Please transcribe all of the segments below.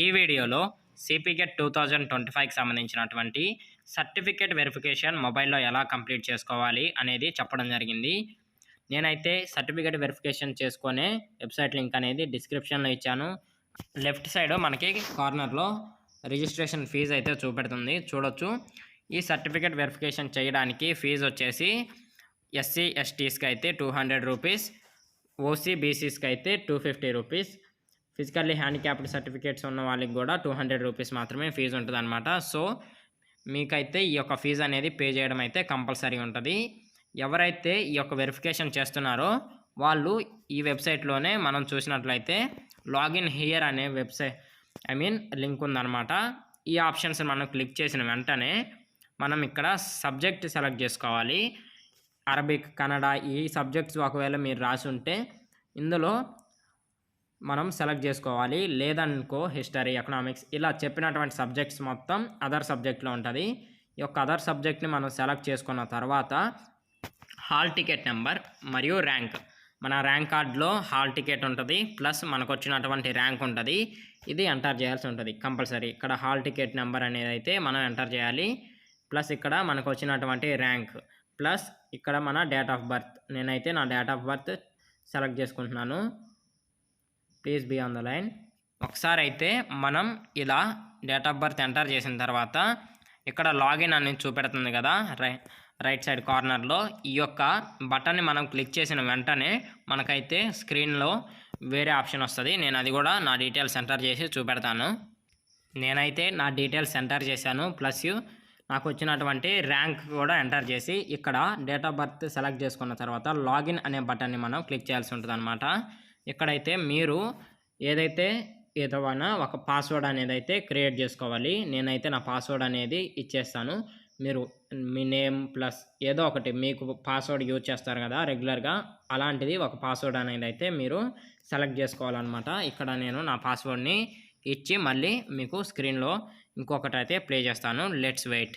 ఈ వీడియోలో సిపిగెట్ 2025కి సంబంధించినటువంటి సర్టిఫికేట్ వెరిఫికేషన్ మొబైల్లో ఎలా కంప్లీట్ చేసుకోవాలి అనేది చెప్పడం జరిగింది. నేనైతే సర్టిఫికేట్ వెరిఫికేషన్ చేసుకునే వెబ్సైట్ లింక్ అనేది డిస్క్రిప్షన్లో ఇచ్చాను. లెఫ్ట్ సైడ్ మనకి కార్నర్లో రిజిస్ట్రేషన్ ఫీజు అయితే చూపెడుతుంది, చూడొచ్చు. ఈ సర్టిఫికేట్ వెరిఫికేషన్ చేయడానికి ఫీజు వచ్చేసి ఎస్సీ ఎస్టీస్కి అయితే 200 రూపీస్, ఓసీ బీసీస్కి అయితే 250 రూపీస్, ఫిజికల్లీ హ్యాండిక్యాప్డ్ సర్టిఫికేట్స్ ఉన్న వాళ్ళకి కూడా 200 రూపీస్ మాత్రమే ఫీజు ఉంటుంది అనమాట. సో మీకైతే ఈ యొక్క ఫీజు అనేది పే చేయడం అయితే కంపల్సరీ ఉంటుంది. ఎవరైతే ఈ యొక్క వెరిఫికేషన్ చేస్తున్నారో వాళ్ళు ఈ వెబ్సైట్లోనే మనం చూసినట్లయితే లాగిన్ హియర్ అనే లింక్ ఉందన్నమాట. ఈ ఆప్షన్స్ మనం క్లిక్ చేసిన వెంటనే మనం ఇక్కడ సబ్జెక్ట్ సెలెక్ట్ చేసుకోవాలి. అరబిక్, కన్నడ ఈ సబ్జెక్ట్స్ ఒకవేళ మీరు రాసి ఉంటే ఇందులో మనం సెలెక్ట్ చేసుకోవాలి. లేదనుకో హిస్టరీ, ఎకనామిక్స్ ఇలా చెప్పినటువంటి సబ్జెక్ట్స్ మొత్తం అదర్ సబ్జెక్ట్లో ఉంటుంది. ఈ యొక్క అదర్ సబ్జెక్ట్ని మనం సెలెక్ట్ చేసుకున్న తర్వాత హాల్ టికెట్ నెంబర్ మరియు ర్యాంక్, మన ర్యాంక్ కార్డులో హాల్ టికెట్ ఉంటుంది, ప్లస్ మనకు వచ్చినటువంటి ర్యాంక్ ఉంటుంది. ఇది ఎంటర్ చేయాల్సి ఉంటుంది కంపల్సరీ. ఇక్కడ హాల్ టికెట్ నెంబర్ అనేది అయితే మనం ఎంటర్ చేయాలి, ప్లస్ ఇక్కడ మనకు వచ్చినటువంటి ర్యాంక్, ప్లస్ ఇక్కడ మన డేట్ ఆఫ్ బర్త్. నేనైతే నా డేట్ ఆఫ్ బర్త్ సెలెక్ట్ చేసుకుంటున్నాను. Please be on the line. ఒకసారి అయితే మనం ఇలా డేట్ ఆఫ్ బర్త్ ఎంటర్ చేసిన తర్వాత ఇక్కడ లాగిన్ అనేది చూపెడుతుంది కదా రైట్ సైడ్ కార్నర్లో. ఈ యొక్క బటన్ని మనం క్లిక్ చేసిన వెంటనే మనకైతే స్క్రీన్లో వేరే ఆప్షన్ వస్తుంది. నేను అది కూడా నా డీటెయిల్స్ ఎంటర్ చేసి చూపెడతాను. నేనైతే నా డీటెయిల్స్ ఎంటర్ చేశాను, ప్లస్ నాకు వచ్చినటువంటి ర్యాంక్ కూడా ఎంటర్ చేసి ఇక్కడ డేట్ ఆఫ్ బర్త్ సెలెక్ట్ చేసుకున్న తర్వాత లాగిన్ అనే బటన్ని మనం క్లిక్ చేయాల్సి ఉంటుంది అనమాట. ఇక్కడైతే మీరు ఏదైనా ఒక పాస్వర్డ్ అనేది అయితే క్రియేట్ చేసుకోవాలి. నేనైతే నా పాస్వర్డ్ అనేది ఇచ్చేస్తాను. మీరు మీ నేమ్ ప్లస్ ఏదో ఒకటి మీకు పాస్వర్డ్ యూజ్ చేస్తారు కదా రెగ్యులర్గా, అలాంటిది ఒక పాస్వర్డ్ అనేది అయితే మీరు సెలెక్ట్ చేసుకోవాలన్నమాట. ఇక్కడ నేను నా పాస్వర్డ్ని ఇచ్చి మళ్ళీ మీకు స్క్రీన్లో ఇంకొకటి అయితే ప్లే చేస్తాను. Let's wait.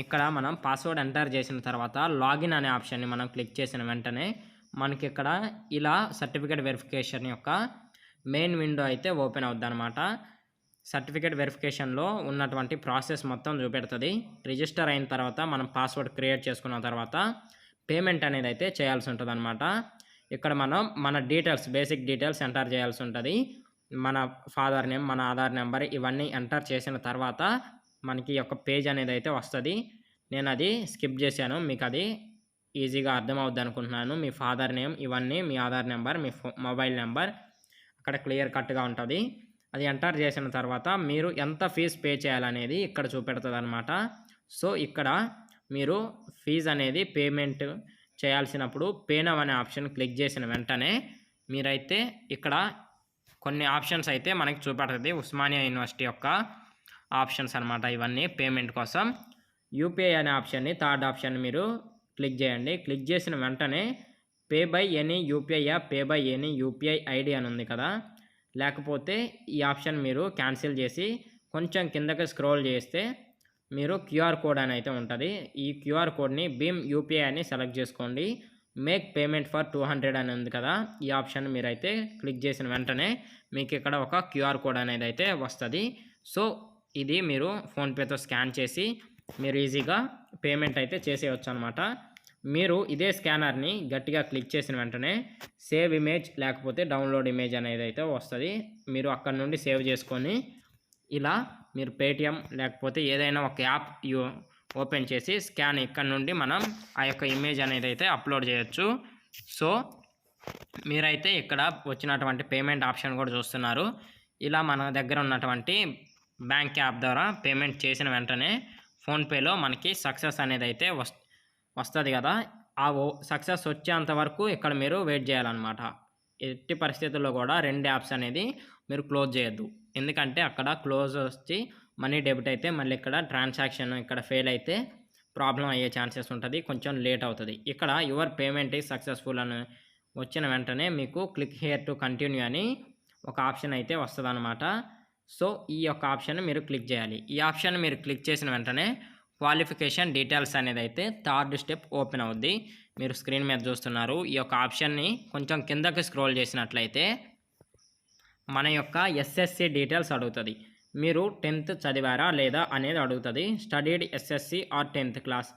ఇక్కడ మనం పాస్వర్డ్ ఎంటర్ చేసిన తర్వాత లాగిన్ అనే ఆప్షన్ని మనం క్లిక్ చేసిన వెంటనే మనకి ఇక్కడ ఇలా సర్టిఫికేట్ వెరిఫికేషన్ యొక్క మెయిన్ విండో అయితే ఓపెన్ అవుద్ది అనమాట. సర్టిఫికేట్ వెరిఫికేషన్లో ఉన్నటువంటి ప్రాసెస్ మొత్తం చూపెడుతుంది. రిజిస్టర్ అయిన తర్వాత మనం పాస్వర్డ్ క్రియేట్ చేసుకున్న తర్వాత పేమెంట్ అనేది అయితే చేయాల్సి ఉంటుంది అనమాట. ఇక్కడ మనం మన డీటెయిల్స్, బేసిక్ డీటెయిల్స్ ఎంటర్ చేయాల్సి ఉంటుంది. మన ఫాదర్ నేమ్, మన ఆధార్ నెంబర్ ఇవన్నీ ఎంటర్ చేసిన తర్వాత మనకి ఒక పేజ్ అనేది అయితే వస్తుంది. నేను అది స్కిప్ చేశాను, మీకు అది ఈజీగా అర్థమవుద్ది అనుకుంటున్నాను. మీ ఫాదర్ నేమ్ ఇవన్నీ, మీ ఆధార్ నెంబర్, మీ మొబైల్ నెంబర్ అక్కడ క్లియర్ కట్గా ఉంటుంది. అది ఎంటర్ చేసిన తర్వాత మీరు ఎంత ఫీజు పే చేయాలనేది ఇక్కడ చూపెడుతుంది అనమాట. సో ఇక్కడ మీరు ఫీజు అనేది పేమెంట్ చేయాల్సినప్పుడు పే నౌ అనే ఆప్షన్ క్లిక్ చేసిన వెంటనే మీరైతే ఇక్కడ కొన్ని ఆప్షన్స్ అయితే మనకి చూపెడుతుంది. ఉస్మానియా యూనివర్సిటీ యొక్క ఆప్షన్స్ అనమాట ఇవన్నీ పేమెంట్ కోసం. యూపీఐ అనే ఆప్షన్ని, థర్డ్ ఆప్షన్ మీరు క్లిక్ చేయండి. క్లిక్ చేసిన వెంటనే pay by any UPI app, pay by any UPI ID అని ఉంది కదా, లేకపోతే ఈ ఆప్షన్ మీరు క్యాన్సిల్ చేసి కొంచెం కిందకి స్క్రోల్ చేస్తే మీరు క్యూఆర్ కోడ్ అని అయితే ఉంటుంది. ఈ క్యూఆర్ కోడ్ని భీమ్ యూపీఐ అని సెలెక్ట్ చేసుకోండి. మేక్ పేమెంట్ ఫర్ 200 అని ఉంది కదా, ఈ ఆప్షన్ మీరైతే క్లిక్ చేసిన వెంటనే మీకు ఇక్కడ ఒక క్యూఆర్ కోడ్ అనేది అయితే వస్తుంది. సో ఇది మీరు ఫోన్పేతో స్కాన్ చేసి మీరు ఈజీగా పేమెంట్ అయితే చేసేయచ్చు అనమాట. మీరు ఇదే స్కానర్ని గట్టిగా క్లిక్ చేసిన వెంటనే సేవ్ ఇమేజ్ లేకపోతే డౌన్లోడ్ ఇమేజ్ అనేది అయితే వస్తుంది. మీరు అక్కడ నుండి సేవ్ చేసుకొని ఇలా మీరు పేటిఎం లేకపోతే ఏదైనా ఒక యాప్ ఓపెన్ చేసి స్కాన్ ఇక్కడ నుండి మనం ఆ యొక్క ఇమేజ్ అనేది అయితే అప్లోడ్ చేయొచ్చు. సో మీరైతే ఇక్కడ వచ్చినటువంటి పేమెంట్ ఆప్షన్ కూడా చూస్తున్నారు. ఇలా మన దగ్గర ఉన్నటువంటి బ్యాంక్ యాప్ ద్వారా పేమెంట్ చేసిన వెంటనే ఫోన్పేలో మనకి సక్సెస్ అనేది అయితే వస్తుంది కదా. ఆ సక్సెస్ వచ్చేంత వరకు ఇక్కడ మీరు వెయిట్ చేయాలన్నమాట. ఎట్టి పరిస్థితుల్లో కూడా 2 యాప్స్ అనేది మీరు క్లోజ్ చేయొద్దు. ఎందుకంటే అక్కడ క్లోజ్ వచ్చి మనీ డెబిట్ అయితే మళ్ళీ ఇక్కడ ట్రాన్సాక్షన్ ఇక్కడ ఫెయిల్ అయితే ప్రాబ్లం అయ్యే ఛాన్సెస్ ఉంటుంది, కొంచెం లేట్ అవుతుంది. ఇక్కడ యువర్ పేమెంట్ ఈజ్ సక్సెస్ఫుల్ అని వచ్చిన వెంటనే మీకు క్లిక్ హియర్ టు కంటిన్యూ అని ఒక ఆప్షన్ అయితే వస్తుంది అనమాట. సో ఈ యొక్క ఆప్షన్ మీరు క్లిక్ చేయాలి. ఈ ఆప్షన్ మీరు క్లిక్ చేసిన వెంటనే క్వాలిఫికేషన్ డీటెయిల్స్ అనేది అయితే థర్డ్ స్టెప్ ఓపెన్ అవుద్ది. మీరు స్క్రీన్ మీద చూస్తున్నారు. ఈ యొక్క ఆప్షన్ని కొంచెం కిందకి స్క్రోల్ చేసినట్లయితే మన యొక్క ఎస్ఎస్సి డీటెయిల్స్ అడుగుతుంది. మీరు 10th చదివారా లేదా అనేది అడుగుతుంది. Studied SSC or 10th class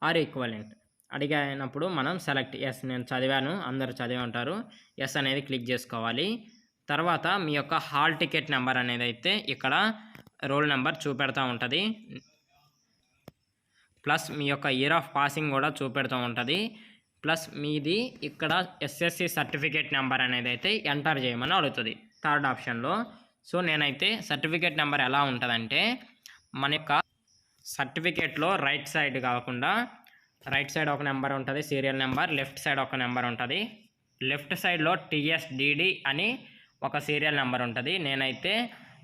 are equivalent అడిగినప్పుడు మనం సెలెక్ట్ ఎస్ నేను చదివాను, అందరూ చదివి ఉంటారు, ఎస్ అనేది క్లిక్ చేసుకోవాలి. తర్వాత మీ యొక్క హాల్ టికెట్ నెంబర్ అనేది అయితే ఇక్కడ రోల్ నెంబర్ చూపెడతా ఉంటుంది. ప్లస్ మీ యొక్క ఇయర్ ఆఫ్ పాసింగ్ కూడా చూపెడుతూ ఉంటుంది. ప్లస్ మీది ఇక్కడ ఎస్ఎస్సి సర్టిఫికేట్ నెంబర్ అనేది అయితే ఎంటర్ చేయమని అడుగుతుంది థర్డ్ ఆప్షన్లో. సో నేనైతే సర్టిఫికేట్ నెంబర్ ఎలా ఉంటుందంటే మన యొక్క సర్టిఫికేట్లో రైట్ సైడ్ కాకుండా రైట్ సైడ్ ఒక నెంబర్ ఉంటుంది సీరియల్ నెంబర్, లెఫ్ట్ సైడ్ ఒక నెంబర్ ఉంటుంది. లెఫ్ట్ సైడ్లో టీఎస్డిడి అని ఒక సీరియల్ నెంబర్ ఉంటుంది. నేనైతే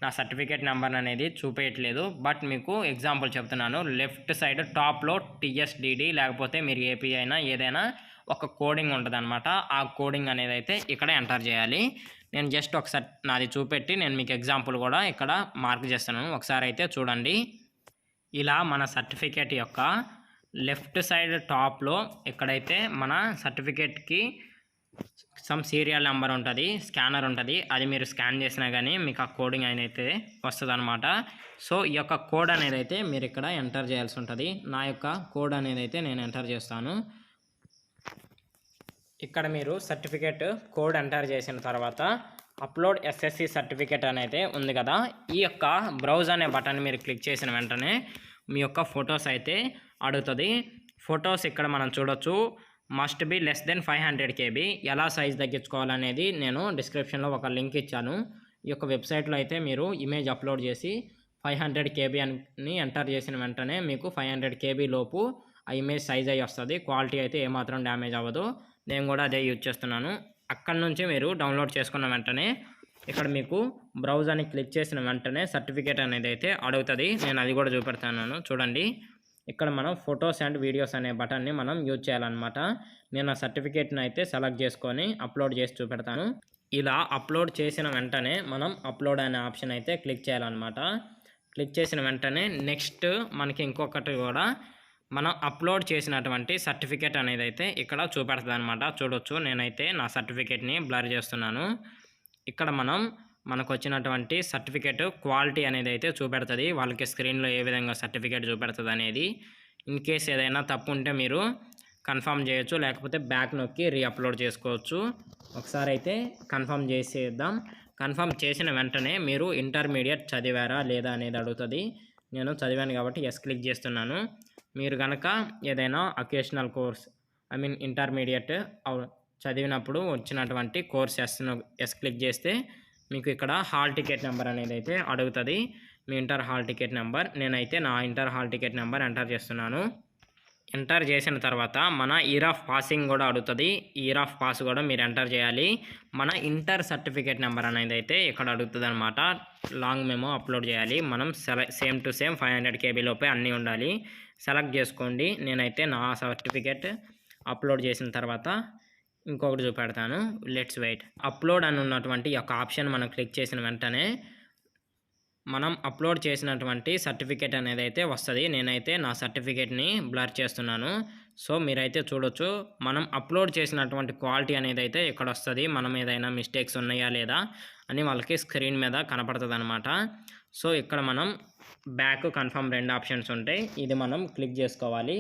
నా సర్టిఫికేట్ నెంబర్ అనేది చూపించట్లేదు, బట్ మీకు ఎగ్జాంపుల్ చెప్తున్నాను. లెఫ్ట్ సైడ్ టాప్లో టీఎస్డిడి లేకపోతే మీరు ఏపీ అయినా ఏదైనా ఒక కోడింగ్ ఉంటుంది అనమాట. ఆ కోడింగ్ అనేది అయితే ఇక్కడ ఎంటర్ చేయాలి. నేను జస్ట్ ఒకసారి నాది చూపెట్టి నేను మీకు ఎగ్జాంపుల్ కూడా ఇక్కడ మార్క్ చేస్తున్నాను, ఒకసారి అయితే చూడండి. ఇలా మన సర్టిఫికేట్ యొక్క లెఫ్ట్ సైడ్ టాప్లో ఎక్కడైతే మన సర్టిఫికేట్కి సమ్ సీరియల్ నెంబర్ ఉంటుంది, స్కానర్ ఉంటుంది, అది మీరు స్కాన్ చేసినా కానీ మీకు ఆ కోడింగ్ అయితే వస్తుంది అనమాట. సో ఈ యొక్క కోడ్ అనేది అయితే మీరు ఇక్కడ ఎంటర్ చేయాల్సి ఉంటుంది. నా యొక్క కోడ్ అనేది అయితే నేను ఎంటర్ చేస్తాను. ఇక్కడ మీరు సర్టిఫికేట్ కోడ్ ఎంటర్ చేసిన తర్వాత అప్లోడ్ ఎస్ఎస్సి సర్టిఫికేట్ అనేది ఉంది కదా, ఈ యొక్క బ్రౌజ్ అనే బటన్ మీరు క్లిక్ చేసిన వెంటనే మీ యొక్క ఫొటోస్ అయితే అడుగుతుంది. ఫొటోస్ ఇక్కడ మనం చూడొచ్చు. Must be less than 500 KB. ఎలా సైజ్ తగ్గించుకోవాలనేది నేను డిస్క్రిప్షన్లో ఒక లింక్ ఇచ్చాను. ఈ యొక్క వెబ్సైట్లో అయితే మీరు ఇమేజ్ అప్లోడ్ చేసి 500 KB అని ఎంటర్ చేసిన వెంటనే మీకు 500 KB లోపు ఆ ఇమేజ్ సైజ్ అయ్యి వస్తుంది. క్వాలిటీ అయితే ఏమాత్రం డ్యామేజ్ అవ్వదు. నేను కూడా అదే యూజ్ చేస్తున్నాను. అక్కడ నుంచి మీరు డౌన్లోడ్ చేసుకున్న వెంటనే ఇక్కడ మీకు బ్రౌజ్ అని క్లిక్ చేసిన వెంటనే సర్టిఫికేట్ అనేది అయితే అడుగుతుంది. నేను అది కూడా చూపెడతాను చూడండి. ఇక్కడ మనం ఫొటోస్ అండ్ వీడియోస్ అనే బటన్ని మనం యూజ్ చేయాలన్నమాట. నేను ఆ సర్టిఫికేట్ని అయితే సెలెక్ట్ చేసుకొని అప్లోడ్ చేసి చూపెడతాను. ఇలా అప్లోడ్ చేసిన వెంటనే మనం అప్లోడ్ అనే ఆప్షన్ అయితే క్లిక్ చేయాలన్నమాట. క్లిక్ చేసిన వెంటనే నెక్స్ట్ మనకి ఇంకొకటి కూడా మనం అప్లోడ్ చేసినటువంటి సర్టిఫికేట్ అనేది అయితే ఇక్కడ చూపెడుతుంది అనమాట. చూడొచ్చు, నేనైతే నా సర్టిఫికేట్ని బ్లర్ చేస్తున్నాను. ఇక్కడ మనకు వచ్చినటువంటి సర్టిఫికేట్ క్వాలిటీ అనేది అయితే చూపెడుతుంది. వాళ్ళకి స్క్రీన్లో ఏ విధంగా సర్టిఫికేట్ చూపెడుతుంది అనేది. ఇన్ కేస్ ఏదైనా తప్పు ఉంటే మీరు కన్ఫర్మ్ చేయొచ్చు, లేకపోతే బ్యాక్ నొక్కి రీఅప్లోడ్ చేసుకోవచ్చు. ఒకసారి అయితే కన్ఫర్మ్ చేసేద్దాం. కన్ఫర్మ్ చేసిన వెంటనే మీరు ఇంటర్మీడియట్ చదివారా లేదా అనేది అడుగుతుంది. నేను చదివాను కాబట్టి ఎస్ క్లిక్ చేస్తున్నాను. మీరు కనుక ఏదైనా అకేషనల్ కోర్స్ ఇంటర్మీడియట్ చదివినప్పుడు వచ్చినటువంటి కోర్స్ ఎస్ క్లిక్ చేస్తే మీకు ఇక్కడ హాల్ టికెట్ నెంబర్ అనేది అయితే అడుగుతుంది. మీ ఇంటర్ హాల్ టికెట్ నెంబర్, నేనైతే నా inter hall ticket number enter చేస్తున్నాను. ఎంటర్ చేసిన తర్వాత మన ఇయర్ ఆఫ్ పాసింగ్ కూడా అడుగుతుంది. ఇయర్ ఆఫ్ పాస్ కూడా మీరు ఎంటర్ చేయాలి. మన ఇంటర్ సర్టిఫికేట్ నెంబర్ అనేది అయితే ఇక్కడ అడుగుతుంది అనమాట. లాంగ్ మెమో అప్లోడ్ చేయాలి. మనం సేమ్ టు సేమ్ 500 KB లోపే అన్నీ ఉండాలి. సెలెక్ట్ చేసుకోండి. నేనైతే నా సర్టిఫికేట్ అప్లోడ్ చేసిన తర్వాత ఇంకొకటి చూపెడతాను. Let's wait. అప్లోడ్ అని ఉన్నటువంటి ఒక ఆప్షన్ మనం క్లిక్ చేసిన వెంటనే మనం అప్లోడ్ చేసినటువంటి సర్టిఫికేట్ అనేది అయితే వస్తుంది. నేనైతే నా సర్టిఫికేట్ని బ్లర్ చేస్తున్నాను. సో మీరైతే చూడొచ్చు, మనం అప్లోడ్ చేసినటువంటి క్వాలిటీ అనేది అయితే ఇక్కడ వస్తుంది. మనం ఏదైనా మిస్టేక్స్ ఉన్నాయా లేదా అని వాళ్ళకి స్క్రీన్ మీద కనపడుతుంది అనమాట. సో ఇక్కడ మనం బ్యాక్ కన్ఫర్మ్ 2 ఆప్షన్స్ ఉంటాయి. ఇది మనం క్లిక్ చేసుకోవాలి.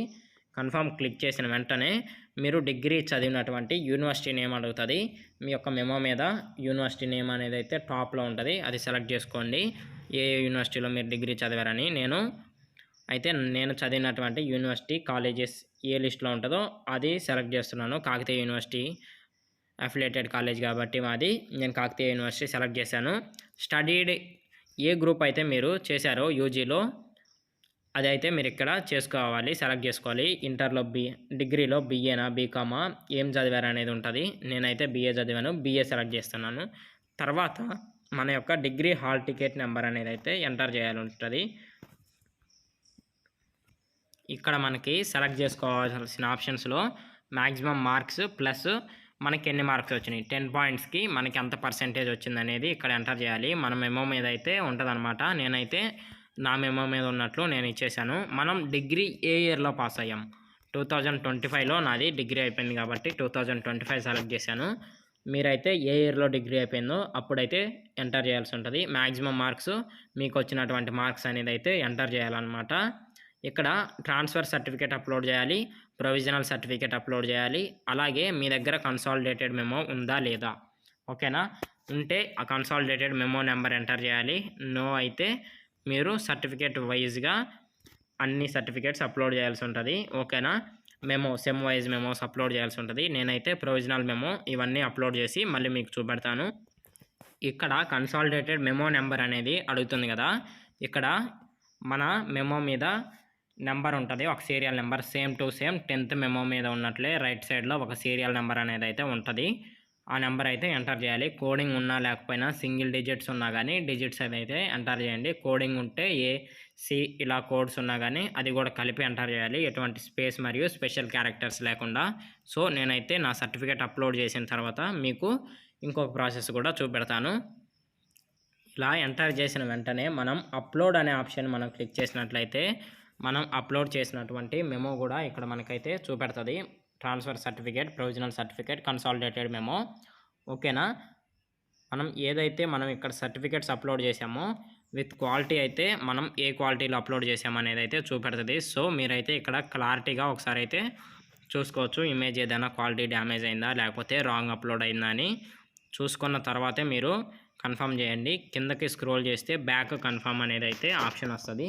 కన్ఫర్మ్ క్లిక్ చేసిన వెంటనే మీరు డిగ్రీ చదివినటువంటి యూనివర్సిటీ నేమ్ అడుగుతుంది. మీ యొక్క మెమో మీద యూనివర్సిటీ నేమ్ అనేది అయితే టాప్లో ఉంటుంది, అది సెలెక్ట్ చేసుకోండి. ఏ యూనివర్సిటీలో మీరు డిగ్రీ చదివారని. నేను చదివినటువంటి యూనివర్సిటీ కాలేజెస్ ఏ లిస్ట్లో ఉంటుందో అది సెలెక్ట్ చేస్తున్నాను. కాకతీయ యూనివర్సిటీ అఫిలియేటెడ్ కాలేజ్ కాబట్టి మాది, నేను కాకతీయ యూనివర్సిటీ సెలెక్ట్ చేశాను. స్టడీడ్ ఏ గ్రూప్ అయితే మీరు చేశారో యూజీలో అదైతే మీరు ఇక్కడ చేసుకోవాలి, సెలెక్ట్ చేసుకోవాలి. ఇంటర్లో డిగ్రీలో బీఏనా బీకామా ఏం చదివారు అనేది ఉంటుంది. నేనైతే బీఏ చదివాను, బీఏ సెలెక్ట్ చేస్తున్నాను. తర్వాత మన యొక్క డిగ్రీ హాల్ టికెట్ నెంబర్ అనేది అయితే ఎంటర్ చేయాలి ఉంటుంది. ఇక్కడ మనకి సెలెక్ట్ చేసుకోవాల్సిన ఆప్షన్స్లో మ్యాక్సిమం మార్క్స్ ప్లస్ మనకి ఎన్ని మార్క్స్ వచ్చినాయి 10 పాయింట్స్కి మనకి ఎంత పర్సెంటేజ్ వచ్చింది అనేది ఇక్కడ ఎంటర్ చేయాలి. మన మెమో మీద అయితే ఉంటుంది అనమాట. నేనైతే నా మెమో మీద ఉన్నట్లు నేను ఇచ్చేసాను. మనం డిగ్రీ ఏ ఇయర్లో పాస్ అయ్యాం 2025లో నాది డిగ్రీ అయిపోయింది కాబట్టి 2025 సెలెక్ట్ చేశాను. మీరైతే ఏ ఇయర్‌లో డిగ్రీ అయిపోయిందో అప్పుడైతే ఎంటర్ చేయాల్సి ఉంటది. మాక్సిమం మార్క్స్ మీకొచ్చినటువంటి మార్క్స్ అనేదైతే ఎంటర్ చేయాలనమాట. ఇక్కడ ట్రాన్స్‌ఫర్ సర్టిఫికేట్ అప్లోడ్ చేయాలి. ప్రొవిజనల్ సర్టిఫికేట్ అప్లోడ్ చేయాలి. అలాగే మీ దగ్గర కన్సాలిడేటెడ్ మెమో ఉందా లేదా? ఓకేనా? ఉంటే ఆ కన్సాలిడేటెడ్ మెమో నెంబర్ ఎంటర్ చేయాలి. నో అయితే మీరు సర్టిఫికేట్ వైస్‌గా అన్ని సర్టిఫికేట్స్ అప్లోడ్ చేయాల్సి ఉంటది. ఓకేనా? సెమ్ వైజ్ మెమోస్ అప్లోడ్ చేయాల్సి ఉంటది. నేనైతే ప్రొవిజనల్ మెమో ఇవన్నీ అప్లోడ్ చేసి మళ్ళీ మీకు చూపెడతాను. ఇక్కడ కన్సాలిడేటెడ్ మెమో నెంబర్ అనేది అడుగుతుంది కదా! ఇక్కడ మన మెమో మీద నెంబర్ ఉంటది. ఒక serial number same to same 10th memo మీద ఉన్నట్లే రైట్ సైడ్‌లో ఒక సీరియల్ నెంబర్ అనేదైతే ఉంటది. ఆ నెంబర్ అయితే ఎంటర్ చేయాలి. కోడింగ్ ఉన్నా లేకపోయినా సింగిల్ డిజిట్స్ ఉన్నా గానీ డిజిట్స్ అయితే ఎంటర్ చేయండి. కోడింగ్ ఉంటే ఏ, సి ఇలా కోడ్స్ ఉన్నా గానీ అది కూడా కలిపి ఎంటర్ చేయాలి. ఎటువంటి స్పేస్ మరియు స్పెషల్ క్యారెక్టర్స్ లేకుండా. సో నేనైతే నా సర్టిఫికేట్ అప్లోడ్ చేసిన తర్వాత మీకు ఇంకొక ప్రాసెస్ కూడా చూపెడతాను. ఇలా ఎంటర్ చేసిన వెంటనే మనం అప్లోడ్ అనే ఆప్షన్ మనం క్లిక్ చేసినట్లయితే మనం అప్లోడ్ చేసినటువంటి మెమో కూడా ఇక్కడ మనకైతే చూపెడుతుంది. Transfer certificate, provisional certificate, consolidated memo. ఓకేనా? మనం ఇక్కడ సర్టిఫికేట్స్ అప్లోడ్ చేసామో విత్ క్వాలిటీ అయితే మనం ఏ క్వాలిటీలో అప్లోడ్ చేసామనేది అయితే చూపెడుతుంది. సో మీరైతే ఇక్కడ క్లారిటీగా ఒకసారి అయితే చూసుకోవచ్చు. ఇమేజ్ ఏదైనా క్వాలిటీ డ్యామేజ్ అయిందా లేకపోతే రాంగ్ అప్లోడ్ అయిందా అని చూసుకున్న తర్వాతే మీరు కన్ఫర్మ్ చేయండి. కిందకి స్క్రోల్ చేస్తే బ్యాక్ కన్ఫర్మ్ అనేది అయితే ఆప్షన్ వస్తుంది.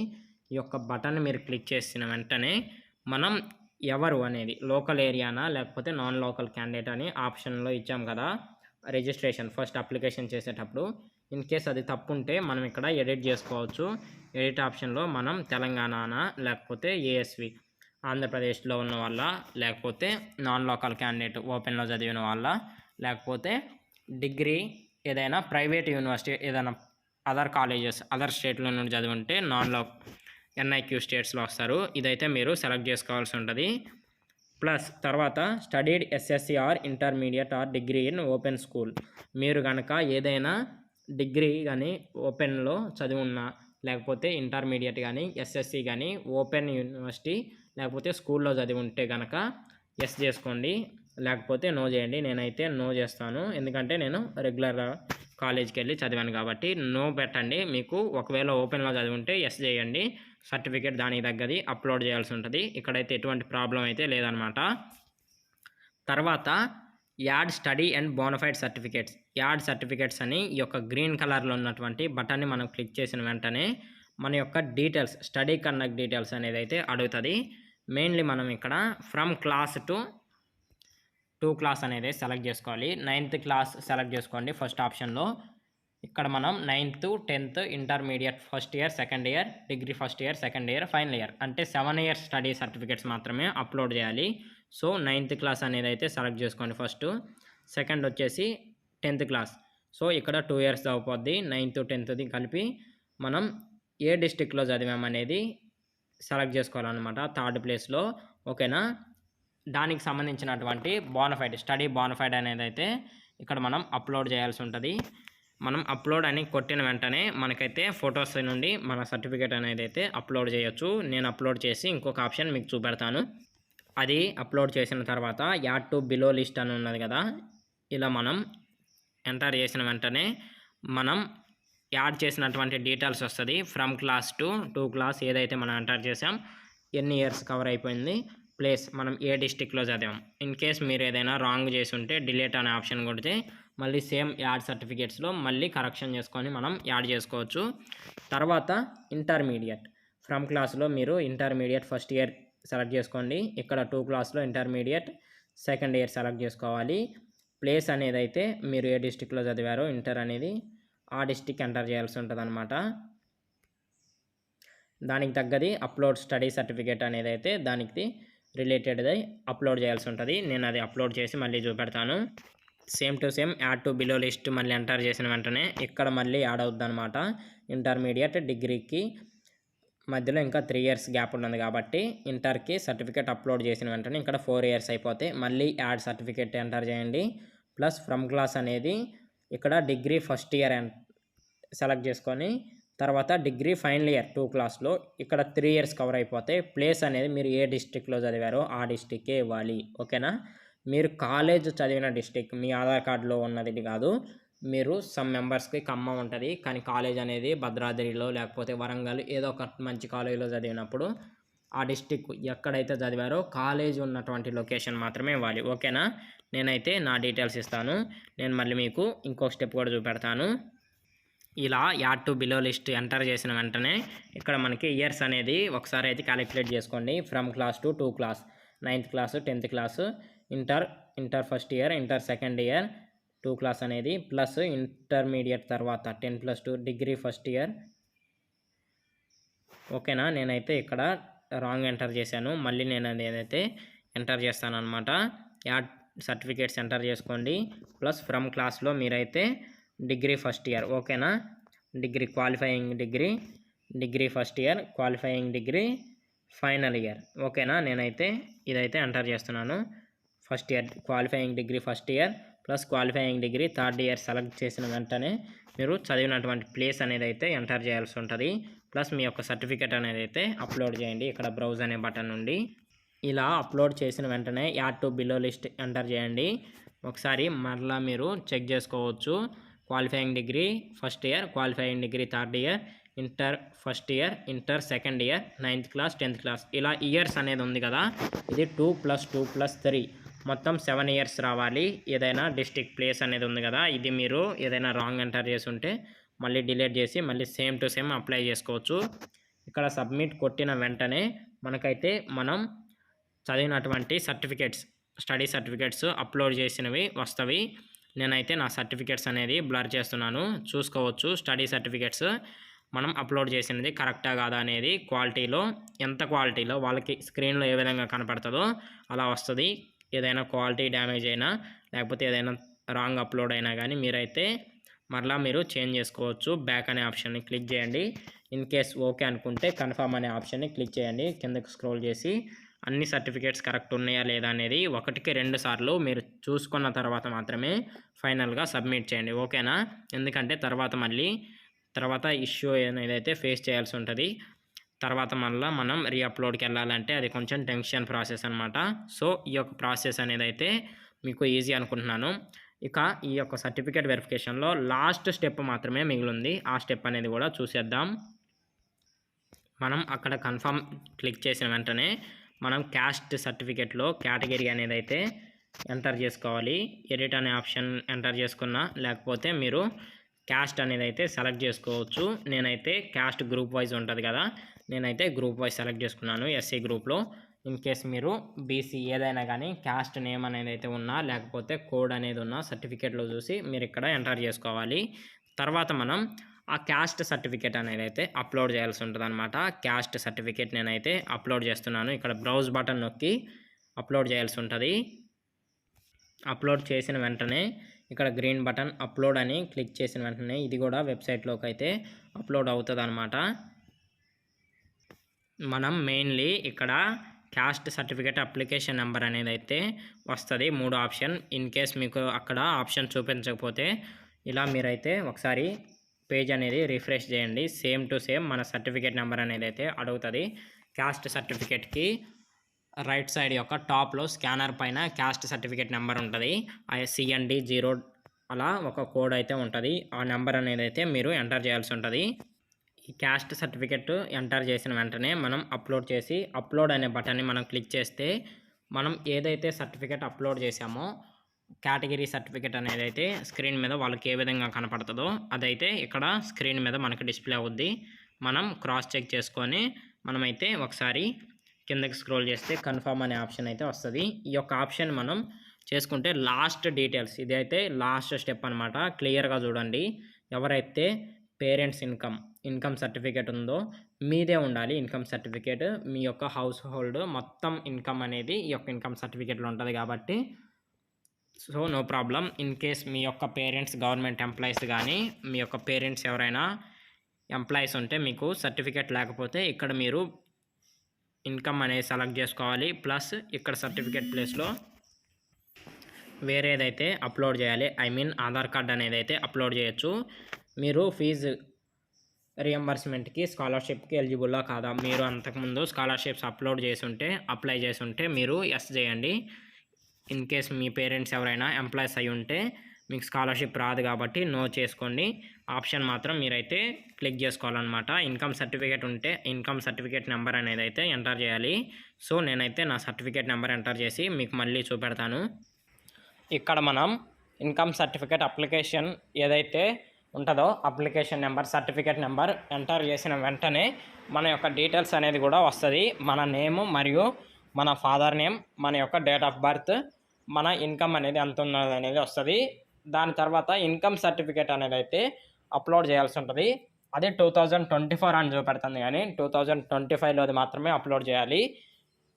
ఈ యొక్క బటన్ మీరు క్లిక్ చేసిన వెంటనే మనం ఎవరు అనేది లోకల్ ఏరియానా లేకపోతే నాన్ లోకల్ క్యాండిడేట్ అని ఆప్షన్లో ఇచ్చాం కదా రిజిస్ట్రేషన్ ఫస్ట్ అప్లికేషన్ చేసేటప్పుడు. ఇన్ కేస్ అది తప్పు ఉంటే మనం ఇక్కడ ఎడిట్ చేసుకోవచ్చు. ఎడిట్ ఆప్షన్లో మనం తెలంగాణనా లేకపోతే ఏఎస్వి ఆంధ్రప్రదేశ్లో ఉన్న వాళ్ళ, లేకపోతే నాన్ లోకల్ క్యాండిడేట్ ఓపెన్లో చదివిన వాళ్ళ, లేకపోతే డిగ్రీ ఏదైనా ప్రైవేట్ యూనివర్సిటీ ఏదైనా అదర్ కాలేజెస్ అదర్ స్టేట్లో నుండి చదివి ఉంటే ఎన్ఐక్యూ స్టేట్స్లో వస్తారు. ఇదైతే మీరు సెలెక్ట్ చేసుకోవాల్సి ఉంటుంది. ప్లస్ తర్వాత studied SSC or intermediate or degree in open school. మీరు కనుక ఏదైనా డిగ్రీ కానీ ఓపెన్లో చదివి ఉన్నా లేకపోతే ఇంటర్మీడియట్ కానీ ఎస్ఎస్సి కానీ ఓపెన్ యూనివర్సిటీ లేకపోతే స్కూల్లో చదివి ఉంటే కనుక ఎస్ చేసుకోండి, లేకపోతే నో చేయండి. నేనైతే నో చేస్తాను, ఎందుకంటే నేను రెగ్యులర్ కాలేజ్కి వెళ్ళి చదివాను కాబట్టి. నో పెట్టండి. మీకు ఒకవేళ ఓపెన్లో చదివి ఉంటే ఎస్ చేయండి. సర్టిఫికేట్ దానికి తగ్గది అప్లోడ్ చేయాల్సి ఉంటుంది. ఇక్కడైతే ఎటువంటి ప్రాబ్లం అయితే లేదనమాట. తర్వాత add study and bonafide certificates. Add certificates అని ఈ యొక్క గ్రీన్ కలర్లో ఉన్నటువంటి బటన్ని మనం క్లిక్ చేసిన వెంటనే మన యొక్క డీటెయిల్స్ స్టడీ కండక్ట్ డీటెయిల్స్ అనేది అయితే అడుగుతుంది. మెయిన్లీ మనం ఇక్కడ ఫ్రమ్ క్లాస్ టు క్లాస్ అనేది సెలెక్ట్ చేసుకోవాలి. 9th క్లాస్ సెలెక్ట్ చేసుకోండి ఫస్ట్ ఆప్షన్లో. ఇక్కడ మనం 9th 10th intermediate first year second year degree first year second year final year అంటే 7 years స్టడీ సర్టిఫికేట్స్ మాత్రమే అప్లోడ్ చేయాలి. సో 9th క్లాస్ అనేది అయితే సెలెక్ట్ చేసుకోండి ఫస్ట్. సెకండ్ వచ్చేసి 10th క్లాస్. సో ఇక్కడ 2 years అవుతుంది. 9th 10th కలిపి మనం ఏ డిస్టిక్లో చదివామనేది సెలెక్ట్ చేసుకోవాలన్నమాట థర్డ్ ప్లేస్లో. ఓకేనా? దానికి సంబంధించినటువంటి బోనఫైడ్ స్టడీ బోనఫైడ్ అనేది అయితే ఇక్కడ మనం అప్లోడ్ చేయాల్సి ఉంటుంది. మనం అప్లోడ్ అని కొట్టిన వెంటనే మనకైతే ఫొటోస్ నుండి మన సర్టిఫికేట్ అనేది అయితే అప్లోడ్ చేయొచ్చు. నేను అప్లోడ్ చేసి ఇంకొక ఆప్షన్ మీకు చూపెడతాను. అది అప్లోడ్ చేసిన తర్వాత యాడ్ టు బిలో లిస్ట్ అని ఉన్నది కదా, ఇలా మనం ఎంటర్ చేసిన వెంటనే మనం యాడ్ చేసినటువంటి డీటెయిల్స్ వస్తుంది. ఫ్రమ్ క్లాస్ టు 2 క్లాస్ ఏదైతే మనం ఎంటర్ చేసాం, ఎన్ని ఇయర్స్ కవర్ అయిపోయింది, ప్లేస్ మనం ఏ డిస్టిక్లో చదివాం. ఇన్ కేస్ మీరు ఏదైనా రాంగ్ చేసి ఉంటే డిలీట్ అనే ఆప్షన్ కొడితే మళ్ళీ సేమ్ యాడ్ సర్టిఫికేట్స్లో మళ్ళీ కరెక్షన్ చేసుకొని మనం యాడ్ చేసుకోవచ్చు. తర్వాత ఇంటర్మీడియట్ ఫ్రమ్ క్లాస్లో మీరు ఇంటర్మీడియట్ ఫస్ట్ ఇయర్ సెలెక్ట్ చేసుకోండి. ఇక్కడ 2 క్లాస్లో ఇంటర్మీడియట్ సెకండ్ ఇయర్ సెలెక్ట్ చేసుకోవాలి. ప్లేస్ అనేది అయితే మీరు ఏ డిస్టిక్లో చదివారో ఇంటర్ అనేది ఆ డిస్టిక్ ఎంటర్ చేయాల్సి ఉంటుంది అనమాట. దానికి తగ్గది అప్లోడ్ స్టడీ సర్టిఫికేట్ అనేది అయితే దానికి రిలేటెడ్ది అప్లోడ్ చేయాల్సి ఉంటుంది. నేను అది అప్లోడ్ చేసి మళ్ళీ చూపెడతాను. Same to same add to below list మళ్ళీ ఎంటర్ చేసిన వెంటనే ఇక్కడ మళ్ళీ యాడ్ అవుద్ది అనమాట. ఇంటర్మీడియట్ డిగ్రీకి మధ్యలో ఇంకా 3 years గ్యాప్ ఉన్నది కాబట్టి ఇంటర్కి సర్టిఫికేట్ అప్లోడ్ చేసిన వెంటనే ఇక్కడ 4 years అయిపోతాయి. మళ్ళీ యాడ్ సర్టిఫికేట్ ఎంటర్ చేయండి. ప్లస్ ఫ్రమ్ క్లాస్ అనేది ఇక్కడ డిగ్రీ ఫస్ట్ ఇయర్ సెలెక్ట్ చేసుకొని తర్వాత డిగ్రీ ఫైనల్ ఇయర్ 2 క్లాస్లో ఇక్కడ 3 years కవర్ అయిపోతాయి. ప్లేస్ అనేది మీరు ఏ డిస్ట్రిక్ట్లో చదివారో ఆ డిస్ట్రిక్కే ఇవ్వాలి. ఓకేనా? మీరు కాలేజ్ చదివిన డిస్ట్రిక్ట్ మీ ఆధార్ కార్డులో ఉన్నది కాదు. మీరు సమ్ మెంబర్స్కి ఖమ్మం ఉంటుంది, కానీ కాలేజ్ అనేది భద్రాద్రిలో లేకపోతే వరంగల్ ఏదో ఒక మంచి కాలేజీలో చదివినప్పుడు ఆ డిస్ట్రిక్ట్ ఎక్కడైతే చదివారో కాలేజ్ ఉన్నటువంటి లొకేషన్ మాత్రమే ఇవ్వాలి. ఓకేనా? నేనైతే నా డీటెయిల్స్ ఇస్తాను. నేను మళ్ళీ మీకు ఇంకొక స్టెప్ కూడా చూపెడతాను. ఇలా add to below list enter చేసిన వెంటనే ఇక్కడ మనకి ఇయర్స్ అనేది ఒకసారి అయితే క్యాలిక్యులేట్ చేసుకోండి. From class to 2 class, 9th class, 10th class, inter first year, inter second year 2 class అనేది, ప్లస్ ఇంటర్మీడియట్ తర్వాత 10+2 డిగ్రీ ఫస్ట్ ఇయర్. ఓకేనా? నేనైతే ఇక్కడ రాంగ్ ఎంటర్ చేశాను. మళ్ళీ నేను ఏదైతే ఎంటర్ చేస్తాను అనమాట. యాడ్ సర్టిఫికేట్స్ ఎంటర్ చేసుకోండి. ప్లస్ ఫ్రమ్ క్లాస్లో మీరైతే డిగ్రీ ఫస్ట్ ఇయర్. ఓకేనా? Degree qualifying degree first year, qualifying degree final year. ఓకేనా? నేనైతే ఇదైతే ఎంటర్ చేస్తున్నాను. First year qualifying degree first year plus qualifying degree third year select చేసిన వెంటనే మీరు చదివినటువంటి ప్లేస్ అనేది అయితే ఎంటర్ చేయాల్సి ఉంటుంది. ప్లస్ మీ యొక్క సర్టిఫికేట్ అనేది అయితే అప్లోడ్ చేయండి ఇక్కడ బ్రౌజ్ అనే బటన్ నుండి. ఇలా అప్లోడ్ చేసిన వెంటనే add to below list enter చేయండి. ఒకసారి మరలా మీరు చెక్ చేసుకోవచ్చు. Qualifying degree first year, qualifying degree third year, inter first year, inter second year, 9th class, 10th class, ఇలా ఇయర్స్ అనేది ఉంది కదా, ఇది 2+2+3 మొత్తం 7 ఇయర్స్ రావాలి. ఏదైనా డిస్ట్రిక్ట్ ప్లేస్ అనేది ఉంది కదా, ఇది మీరు ఏదైనా రాంగ్ ఎంటర్ చేసి ఉంటే మళ్ళీ డిలీట్ చేసి మళ్ళీ సేమ్ టు సేమ్ అప్లై చేసుకోవచ్చు. ఇక్కడ సబ్మిట్ కొట్టిన వెంటనే మనకైతే మనం చదివినటువంటి సర్టిఫికేట్స్, స్టడీ సర్టిఫికేట్స్ అప్లోడ్ చేసినవి వస్తవి. నేనైతే నా సర్టిఫికేట్స్ అనేది బ్లర్ చేస్తున్నాను, చూసుకోవచ్చు. స్టడీ సర్టిఫికేట్స్ మనం అప్లోడ్ చేసినది కరెక్టా కాదా అనేది క్వాలిటీలో, ఎంత క్వాలిటీలో వాళ్ళకి స్క్రీన్లో ఏ విధంగా కనపడుతుందో అలా వస్తుంది. ఏదైనా క్వాలిటీ డ్యామేజ్ అయినా లేకపోతే ఏదైనా రాంగ్ అప్లోడ్ అయినా కానీ మీరైతే మరలా మీరు చేంజ్ చేసుకోవచ్చు. బ్యాక్ అనే ఆప్షన్ని క్లిక్ చేయండి. ఇన్ కేస్ ఓకే అనుకుంటే కన్ఫర్మ్ అనే ఆప్షన్ని క్లిక్ చేయండి. కిందకు స్క్రోల్ చేసి అన్ని సర్టిఫికేట్స్ కరెక్ట్ ఉన్నాయా లేదా అనేది 1-2 సార్లు మీరు చూసుకున్న తర్వాత మాత్రమే ఫైనల్గా సబ్మిట్ చేయండి. ఓకేనా? ఎందుకంటే తర్వాత ఇష్యూ ఏదైతే ఫేస్ చేయాల్సి ఉంటుంది. తర్వాత మళ్ళీ మనం రీఅప్లోడ్కి వెళ్ళాలంటే అది కొంచెం టెన్షన్ ప్రాసెస్ అనమాట. సో ఈ యొక్క ప్రాసెస్ అనేది అయితే మీకు ఈజీ అనుకుంటున్నాను. ఇక ఈ యొక్క సర్టిఫికేట్ వెరిఫికేషన్లో లాస్ట్ స్టెప్ మాత్రమే మిగిలింది. ఆ స్టెప్ అనేది కూడా చూసేద్దాం. మనం అక్కడ కన్ఫర్మ్ క్లిక్ చేసిన వెంటనే మనం క్యాస్ట్ సర్టిఫికేట్లో కేటగిరీ అనేది అయితే ఎంటర్ చేసుకోవాలి. ఎడిట్ అనే ఆప్షన్ ఎంటర్ చేసుకున్నా లేకపోతే మీరు క్యాస్ట్ అనేది అయితే సెలెక్ట్ చేసుకోవచ్చు. నేనైతే క్యాస్ట్ గ్రూప్ వైజ్ ఉంటుంది కదా, నేనైతే గ్రూప్ వైజ్ సెలెక్ట్ చేసుకున్నాను ఎస్సీ గ్రూప్లో. ఇన్ కేస్ మీరు బీసీ ఏదైనా కానీ క్యాస్ట్ నేమ్ అనేది అయితే ఉన్నా లేకపోతే కోడ్ అనేది ఉన్నా సర్టిఫికేట్లో చూసి మీరు ఇక్కడ ఎంటర్ చేసుకోవాలి. తర్వాత మనం ఆ క్యాస్ట్ సర్టిఫికేట్ అనేది అయితే అప్లోడ్ చేయాల్సి ఉంటుంది అనమాట. క్యాస్ట్ సర్టిఫికేట్ నేనైతే అప్లోడ్ చేస్తున్నాను. ఇక్కడ బ్రౌజ్ బటన్ నొక్కి అప్లోడ్ చేయాల్సి ఉంటుంది. అప్లోడ్ చేసిన వెంటనే ఇక్కడ గ్రీన్ బటన్ అప్లోడ్ అని క్లిక్ చేసిన వెంటనే ఇది కూడా వెబ్సైట్లోకి అయితే అప్లోడ్ అవుతుంది అనమాట. మనం మెయిన్లీ ఇక్కడ క్యాస్ట్ సర్టిఫికేట్ అప్లికేషన్ నెంబర్ అనేది అయితే వస్తుంది, 3 ఆప్షన్. ఇన్ కేస్ మీకు అక్కడ ఆప్షన్ చూపించకపోతే ఇలా మీరైతే ఒకసారి పేజ్ అనేది రిఫ్రెష్ చేయండి. సేమ్ టు సేమ్ మన సర్టిఫికేట్ నెంబర్ అనేది అయితే అడుగుతుంది. క్యాస్ట్ సర్టిఫికేట్కి రైట్ సైడ్ యొక్క టాప్లో స్కానర్ పైన క్యాస్ట్ సర్టిఫికేట్ నెంబర్ ఉంటుంది. CND 0 అలా ఒక కోడ్ అయితే ఉంటుంది. ఆ నెంబర్ అనేది అయితే మీరు ఎంటర్ చేయాల్సి ఉంటుంది. ఈ క్యాస్ట్ సర్టిఫికేట్ ఎంటర్ చేసిన వెంటనే మనం అప్లోడ్ చేసి అప్లోడ్ అనే బటన్ని మనం క్లిక్ చేస్తే మనం ఏదైతే సర్టిఫికేట్ అప్లోడ్ చేసామో కేటగిరీ సర్టిఫికేట్ అనేది అయితే స్క్రీన్ మీద వాళ్ళకి ఏ విధంగా కనపడుతుందో అదైతే ఇక్కడ స్క్రీన్ మీద మనకి డిస్ప్లే అవుద్ది. మనం క్రాస్ చెక్ చేసుకొని మనమైతే ఒకసారి కిందకి స్క్రోల్ చేస్తే కన్ఫర్మ్ అనే ఆప్షన్ అయితే వస్తుంది. ఈ యొక్క ఆప్షన్ మనం చేసుకుంటే లాస్ట్ డీటెయిల్స్, ఇదైతే లాస్ట్ స్టెప్ అనమాట. క్లియర్గా చూడండి. ఎవరైతే పేరెంట్స్ ఇన్కమ్ సర్టిఫికేట్ ఉందో మీదే ఉండాలి. ఇన్కమ్ సర్టిఫికేట్ మీ యొక్క హౌస్ హోల్డ్ మొత్తం ఇన్కమ్ అనేది ఈ యొక్క ఇన్కమ్ సర్టిఫికేట్లో ఉంటుంది కాబట్టి so no problem. In case మీ యొక్క పేరెంట్స్ గవర్నమెంట్ ఎంప్లాయీస్ కానీ మీ యొక్క పేరెంట్స్ ఎవరైనా ఎంప్లాయీస్ ఉంటే మీకు సర్టిఫికేట్ లేకపోతే ఇక్కడ మీరు ఇన్కమ్ అనేది సెలెక్ట్ చేసుకోవాలి. ప్లస్ ఇక్కడ సర్టిఫికేట్ ప్లేస్లో వేరేదైతే అప్లోడ్ చేయాలి. ఆధార్ కార్డ్ అనేది అయితే అప్లోడ్ చేయొచ్చు. మీరు ఫీజు రియంబర్స్మెంట్కి స్కాలర్షిప్కి ఎలిజిబుల్లా కాదా, మీరు అంతకుముందు స్కాలర్షిప్స్ అప్లై చేసి ఉంటే మీరు ఎస్ చేయండి. ఇన్ కేస్ మీ పేరెంట్స్ ఎవరైనా ఎంప్లాయీస్ అయి ఉంటే మీకు స్కాలర్షిప్ రాదు కాబట్టి నో చేసుకోండి. ఆప్షన్ మాత్రం మీరైతే క్లిక్ చేసుకోవాలన్నమాట. ఇన్కమ్ సర్టిఫికేట్ ఉంటే ఇన్కమ్ సర్టిఫికేట్ నెంబర్ అనేది అయితే ఎంటర్ చేయాలి. సో నేనైతే నా సర్టిఫికేట్ నెంబర్ ఎంటర్ చేసి మీకు మళ్ళీ చూపెడతాను. ఇక్కడ మనం ఇన్కమ్ సర్టిఫికేట్ అప్లికేషన్ ఏదైతే ఉంటుందో application number, certificate number enter చేసిన వెంటనే మన యొక్క డీటెయిల్స్ అనేది కూడా వస్తుంది. మన నేము మరియు మన ఫాదర్ నేమ్, మన యొక్క డేట్ ఆఫ్ బర్త్, మన ఇన్కమ్ అనేది ఎంత ఉన్నది అనేది వస్తుంది. దాని తర్వాత ఇన్కమ్ సర్టిఫికేట్ అనేది అయితే అప్లోడ్ చేయాల్సి ఉంటుంది. అదే 2024 అని చూపెడుతుంది కానీ 2025లోది మాత్రమే అప్లోడ్ చేయాలి.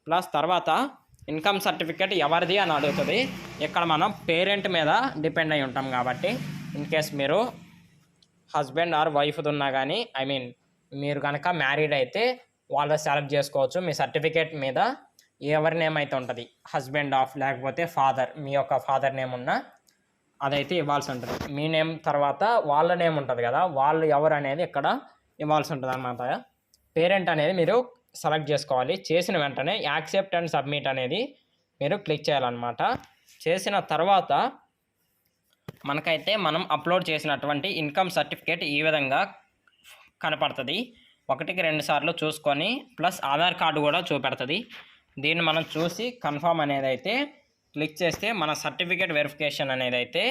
ప్లస్ తర్వాత ఇన్కమ్ సర్టిఫికేట్ ఎవరిది అని అడుగుతుంది. ఇక్కడ మనం పేరెంట్ మీద డిపెండ్ అయి ఉంటాం కాబట్టి ఇన్ కేస్ మీరు హస్బెండ్ ఆర్ వైఫ్ది ఉన్నా కానీ మీరు కనుక మ్యారీడ్ అయితే వాళ్ళు సెలెక్ట్ చేసుకోవచ్చు. మీ సర్టిఫికేట్ మీద ఎవరి నేమ్ అయితే ఉంటుంది, హస్బెండ్ ఆఫ్ లేకపోతే ఫాదర్, మీ యొక్క ఫాదర్ నేమ్ ఉన్న అదైతే ఇవ్వాల్సి ఉంటుంది. మీ నేమ్ తర్వాత వాళ్ళ నేమ్ ఉంటుంది కదా, వాళ్ళు ఎవరు అనేది ఇక్కడ ఇవ్వాల్సి ఉంటుంది అన్నమాట. పేరెంట్ అనేది మీరు సెలెక్ట్ చేసుకోవాలి. చేసిన వెంటనే యాక్సెప్ట్ అండ్ సబ్మిట్ అనేది మీరు క్లిక్ చేయాలన్నమాట. చేసిన తర్వాత మనకైతే మనం అప్లోడ్ చేసినటువంటి ఇన్కమ్ సర్టిఫికేట్ ఈ విధంగా కనపడుతుంది. 1కి 2 సార్లు చూసుకొని ప్లస్ ఆధార్ కార్డు కూడా చూపెడుతుంది. దీన్ని మనం చూసి కన్ఫర్మ్ అనేది అయితే క్లిక్ చేస్తే మన సర్టిఫికేట్ వెరిఫికేషన్ అనేది అయితే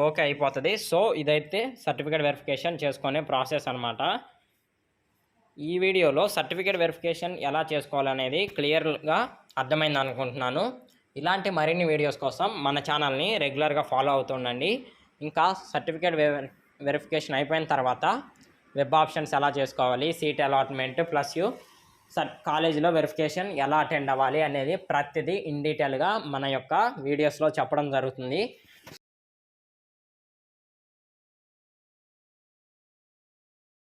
ఓకే అయిపోతుంది. సో ఇదైతే సర్టిఫికేట్ వెరిఫికేషన్ చేసుకునే ప్రాసెస్ అనమాట. ఈ వీడియోలో సర్టిఫికేట్ వెరిఫికేషన్ ఎలా చేసుకోవాలనేది క్లియర్గా అర్థమైంది అనుకుంటున్నాను. ఇలాంటి మరిన్ని వీడియోస్ కోసం మన ఛానల్ని రెగ్యులర్గా ఫాలో అవుతుండండి. ఇంకా సర్టిఫికేట్ వెరిఫికేషన్ అయిపోయిన తర్వాత వెబ్ ఆప్షన్స్ ఎలా చేసుకోవాలి, సీట్ అలాట్మెంట్ ప్లస్ కాలేజీలో వెరిఫికేషన్ ఎలా అటెండ్ అవ్వాలి అనేది ప్రతిదీ ఇన్ డీటెయిల్గా మన యొక్క వీడియోస్లో చెప్పడం జరుగుతుంది.